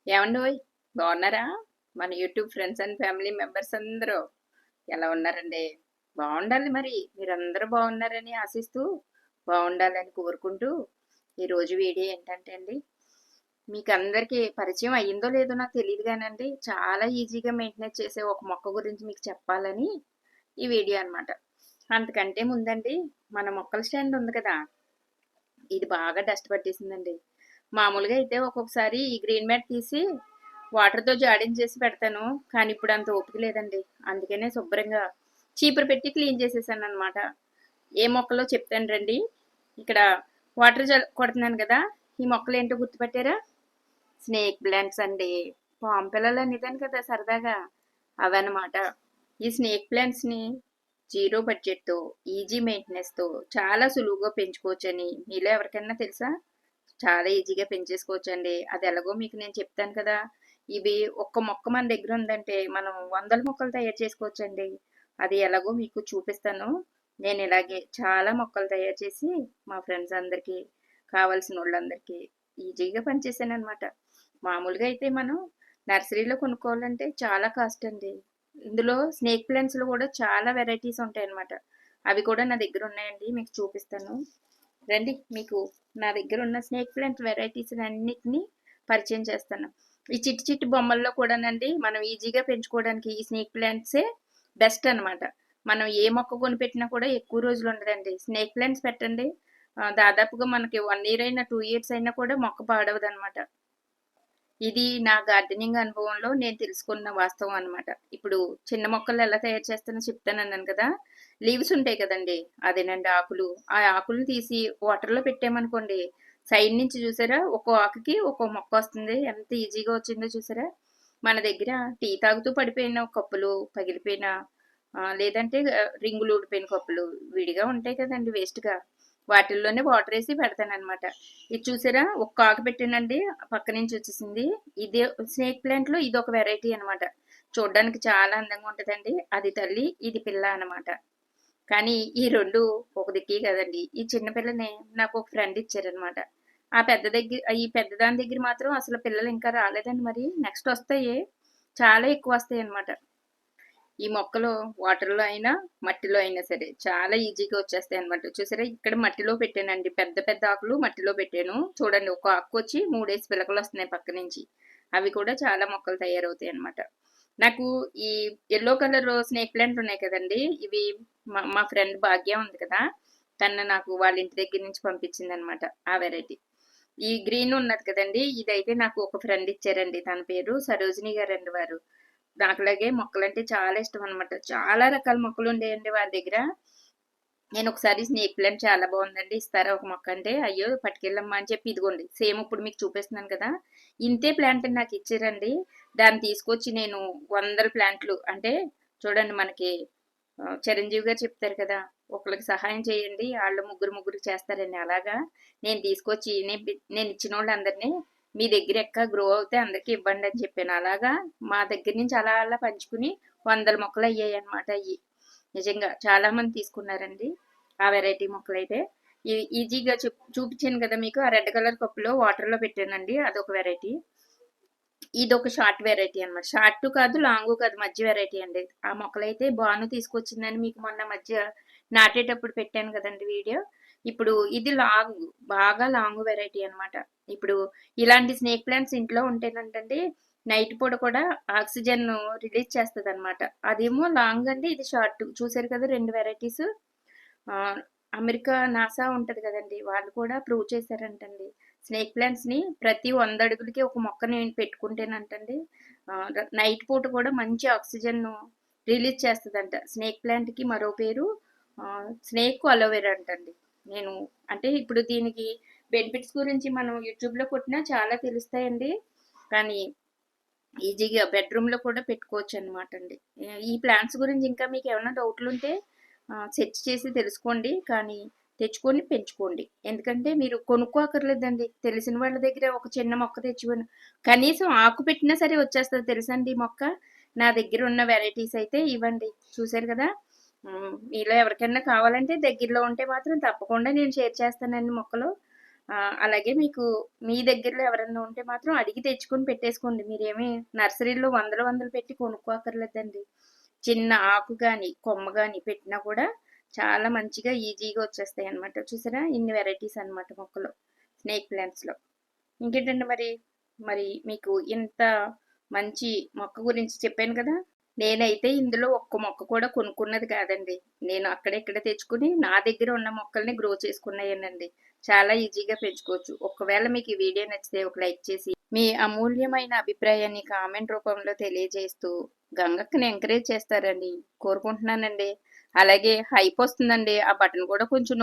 ఏవండోయ్! బావున్నారా? మన YouTube friends and family members అందరూ ఎలా ఉన్నారండి? బావుండాలి మరి. మీరందరూ బావున్నారని ఆశిస్తూ, బావుండాలని కోరుకుంటూ, ఈరోజు వీడియో ఏంటంటే అండి, మీకందరికీ పరిచయం అయ్యిందో లేదో నాకు తెలీదు గానండి, చాలా ఈజీగా మెయింటెనెన్స్ చేసే ఒక మొక్క గురించి మీకు చెప్పాలని ఈ వీడియో అనమాట. అంతకంటే ముందండి, మన మొక్కల స్టాండ్ ఉంది కదా! ఇది బాగా డస్ట్ పట్టేసిందండి. మామూలుగా అయితే ఒక్కొక్కసారి ఈ గ్రీన్ మ్యాట్ తీసి వాటర్‌తో జాడించేసి పెడతాను. కానీ ఇప్పుడు అంత ఓపిక లేదండి. అందుకనే శుభ్రంగా చీపురు పెట్టి క్లీన్ చేసేసాననమాట. ఏ మొక్కలో చెప్తాను రండి. ఇక్కడ వాటర్ కొడుతున్నాను కదా! ఈ మొక్కలేంటో గుర్తుపట్టారా? స్నేక్ ప్లాంట్స్ అండి. పాము పిల్లలు అనేదాన్ని కదా సరదాగా. అవన్నమాట. ఈ స్నేక్ ప్లాంట్స్‌ని జీరో బడ్జెట్‌తో, ఈజీ మెయింటెనెన్స్‌తో చాలా సులువుగా పెంచుకోవచ్చని మీలో ఎవరికైనా తెలుసా? చాలా ఈజీగా పెంచేసుకోవచ్చండి. అది ఎలాగో మీకు నేను చెప్తాను కదా! ఇవి ఒక్క మొక్క మన దగ్గర ఉందంటే మనం వందల మొక్కలు తయారు చేసుకోవచ్చండి. అది ఎలాగో మీకు చూపిస్తాను. నేను ఇలాగే చాలా మొక్కలు తయారు చేసి మా ఫ్రెండ్స్ అందరికీ, కావాల్సినోళ్ళందరికీ ఈజీగా పంచేసాననమాట. మామూలుగా అయితే మనం నర్సరీలో కొనుక్కోవాలంటే చాలా కాస్ట్ అండి. ఇందులో స్నేక్ ప్లాంట్స్‌లో కూడా చాలా వెరైటీస్ ఉంటాయన్నమాట. అవి కూడా నా దగ్గర ఉన్నాయండి. మీకు చూపిస్తాను. రండి మీకు నా దగ్గర ఉన్న స్నేక్ ప్లాంట్ వెరైటీస్ అన్నిటిని పరిచయం చేస్తాను. ఈ చిట్టి చిట్టి బొమ్మల్లో కూడానండి మనం ఈజీగా పెంచుకోవడానికి ఈ స్నేక్ ప్లాంట్సే బెస్ట్ అనమాట. మనం ఏ మొక్క కొనిపెట్టినా కూడా ఎక్కువ రోజులు ఉండదండి. స్నేక్ ప్లాంట్స్ పెట్టండి. దాదాపుగా మనకి 1 ఇయర్ అయినా 2 ఇయర్స్ అయినా కూడా మొక్క పాడవదనమాట. ఇది నా గార్డెనింగ్ అనుభవంలో నేను తెలుసుకున్న వాస్తవం అనమాట. ఇప్పుడు చిన్న మొక్కలు ఎలా తయారు చేస్తానో చెప్తానన్నాను కదా! లీవ్స్ ఉంటాయి కదండీ! అదేనండి ఆకులు. ఆ ఆకులను తీసి వాటర్‌లో పెట్టామనుకోండి, సైడ్ నుంచి చూసారా ఒక్కో ఆకుకి ఒక్కో మొక్కొస్తుంది. ఎంత ఈజీగా వచ్చిందో చూసారా? మన దగ్గర టీ తాగుతూ పడిపోయిన కప్పులు, పగిలిపోయిన లేదంటే రింగులు ఊడిపోయిన కప్పులు విడిగా ఉంటాయి కదండీ వేస్ట్‌గా. వాటిల్లోనే వాటరేసి పెడతాననమాట. ఇది చూసారా? ఒక్క ఆకు పెట్టానండి. పక్క నుంచి వచ్చేసింది. ఇదే స్నేక్ ప్లాంట్‌లో ఇదొక వెరైటీ అనమాట. చూడ్డానికి చాలా అందంగా ఉంటదండి. అది తల్లి, ఇది పిల్ల అనమాట. కానీ ఈ 2 ఒక దిక్కే కదండీ. ఈ చిన్న పిల్లని నాకు ఒక ఫ్రెండ్ ఇచ్చారనమాట. ఈ పెద్దదాని దగ్గర మాత్రం అసలు పిల్లలు ఇంకా రాలేదండి మరి. నెక్స్ట్ వస్తాయి. చాలా ఎక్కువ వస్తాయన్నమాట. ఈ మొక్కలు వాటర్‌లో అయినా, మట్టిలో అయినా సరే చాలా ఈజీగా వచ్చేస్తాయన్నమాట. చూసారా ఇక్కడ మట్టిలో పెట్టానండి. పెద్ద పెద్ద ఆకులు మట్టిలో పెట్టాను. చూడండి ఒక ఆకుకొచ్చి 3 పిలకలొస్తున్నాయి పక్క నుంచి. అవి కూడా చాలా మొక్కలు తయారవుతాయన్నమాట. నాకు ఈ యెల్లో కలర్ స్నేక్ ప్లాంట్ ఉన్నాయి కదండీ! ఇవి మా ఫ్రెండ్ భాగ్య ఉంది కదా! తను నాకు వాళ్ళ ఇంటి దగ్గర నుంచి పంపించిందన్నమాట ఆ వెరైటీ. ఈ గ్రీన్ ఉన్నది కదండీ! ఇదైతే నాకు ఒక ఫ్రెండ్ ఇచ్చారండి. తన పేరు సరోజిని గారండి వారు. నాకులాగే మొక్కలంటే చాలా ఇష్టం అనమాట. చాలా రకాల మొక్కలు ఉండేయండి వారి దగ్గర. నేను ఒకసారి స్నేక్ ప్లాంట్ చాలా బాగుందండి ఇస్తారా ఒక మొక్క అంటే అయ్యో పట్టుకెళ్ళమ్మా అని చెప్పి ఇదిగోండి సేమ్ ఇప్పుడు మీకు చూపిస్తున్నాను కదా ఇంతే ప్లాంట్ నాకు ఇచ్చారండి దాన్ని తీసుకొచ్చి నేను వందల ప్లాంట్లు అంటే చూడండి మనకి చిరంజీవి గారు చెప్తారు కదా ఒకరికి సహాయం చేయండి వాళ్ళు ముగ్గురు ముగ్గురికి చేస్తారని అలాగా నేను తీసుకొచ్చి నేను ఇచ్చిన వాళ్ళందరినీ మీ దగ్గర ఎక్క గ్రో అవుతే అందరికీ ఇవ్వండి అని చెప్పాను అలాగా మా దగ్గర నుంచి అలా అలా పంచుకుని వందల మొక్కలు అయ్యాయి అనమాట అయ్యి నిజంగా చాలా మంది తీసుకున్నారండి ఆ వెరైటీ మొక్కలైతే ఈజీగా చూపించాను కదా మీకు ఆ రెడ్ కలర్ కప్పులో వాటర్లో పెట్టానండి అదొక వెరైటీ ఇదొక షార్ట్ వెరైటీ అనమాట షార్ట్ కాదు లాంగ్ కాదు మధ్య వెరైటీ అండి ఆ మొక్కలైతే బాను తీసుకొచ్చిందని మీకు మొన్న మధ్య నాటేటప్పుడు పెట్టాను కదండి వీడియో ఇప్పుడు ఇది లాంగ్ బాగా లాంగ్ వెరైటీ అనమాట ఇప్పుడు ఇలాంటి స్నేక్ ప్లాంట్స్ ఇంట్లో ఉంటేనంటండి నైట్ పూట కూడా ఆక్సిజన్ రిలీజ్ చేస్తుంది అనమాట అదేమో లాంగ్ అండి ఇది షార్ట్ చూసారు కదా రెండు వెరైటీస్ అమెరికా నాసా ఉంటది కదండి వాళ్ళు కూడా ప్రూవ్ చేశారంటండి స్నేక్ ప్లాంట్స్ ని ప్రతి 100 అడుగులకి ఒక మొక్కని పెట్టుకుంటేనంటండి నైట్ పూట కూడా మంచి ఆక్సిజన్ రిలీజ్ చేస్తుందంట స్నేక్ ప్లాంట్ కి మరో పేరు స్నేక్ అలోవెరా అంటండి నేను అంటే ఇప్పుడు దీనికి బెనిఫిట్స్ గురించి మనం యూట్యూబ్ లో కొట్టినా చాలా తెలుస్తాయండి కానీ ఈజీగా బెడ్రూమ్ లో కూడా పెట్టుకోవచ్చు అనమాట అండి ఈ ప్లాంట్స్ గురించి ఇంకా మీకు ఏమైనా డౌట్లు ఉంటే సెర్చ్ చేసి తెలుసుకోండి కానీ తెచ్చుకొని పెంచుకోండి ఎందుకంటే మీరు కొనుక్కోకర్లేదండి తెలిసిన వాళ్ళ దగ్గర ఒక చిన్న మొక్క తెచ్చుకొని కనీసం ఆకు పెట్టినా సరే వచ్చేస్తుంది తెలుసండి ఈ మొక్క నా దగ్గర ఉన్న వెరైటీస్ అయితే ఇవ్వండి చూసారు కదా మీలో ఎవరికైనా కావాలంటే దగ్గరలో ఉంటే మాత్రం తప్పకుండా నేను షేర్ చేస్తానండి మొక్కలు అలాగే మీకు మీ దగ్గరలో ఎవరన్నా ఉంటే మాత్రం అడిగి తెచ్చుకొని పెట్టేసుకోండి. మీరేమి నర్సరీలో వందలు వందలు పెట్టి కొనుక్కోక్కర్లేదండి. చిన్న ఆకు గాని, కొమ్మ గాని పెట్టినా కూడా చాలా మంచిగా ఈజీగా వచ్చేస్తాయన్నమాట. చూసారా? ఇన్ని వెరైటీస్ అన్నమాట మొక్కలు. స్నేక్ ప్లాంట్స్‌లో. ఇంకేంటండి మరి? మరి మీకు ఇంత మంచి మొక్క గురించి చెప్పాను కదా! నేనైతే ఇందులో ఒక్క మొక్క కూడా కొనుక్కున్నది కాదండి. నేను అక్కడ ఇక్కడ తెచ్చుకొని నా దగ్గర ఉన్న మొక్కల్ని గ్రో చేసుకున్నాయేనండి. చాలా ఈజీగా పెంచుకోవచ్చు. ఒకవేళ మీకు ఈ వీడియో నచ్చితే ఒక లైక్ చేసి, మీ అమూల్యమైన అభిప్రాయాన్ని కామెంట్ రూపంలో తెలియజేస్తూ గంగక్కని ఎంకరేజ్ చేస్తారని కోరుకుంటున్నానండి. అలాగే హైప్ వస్తుందండి. ఆ బటన్ కూడా కొంచెం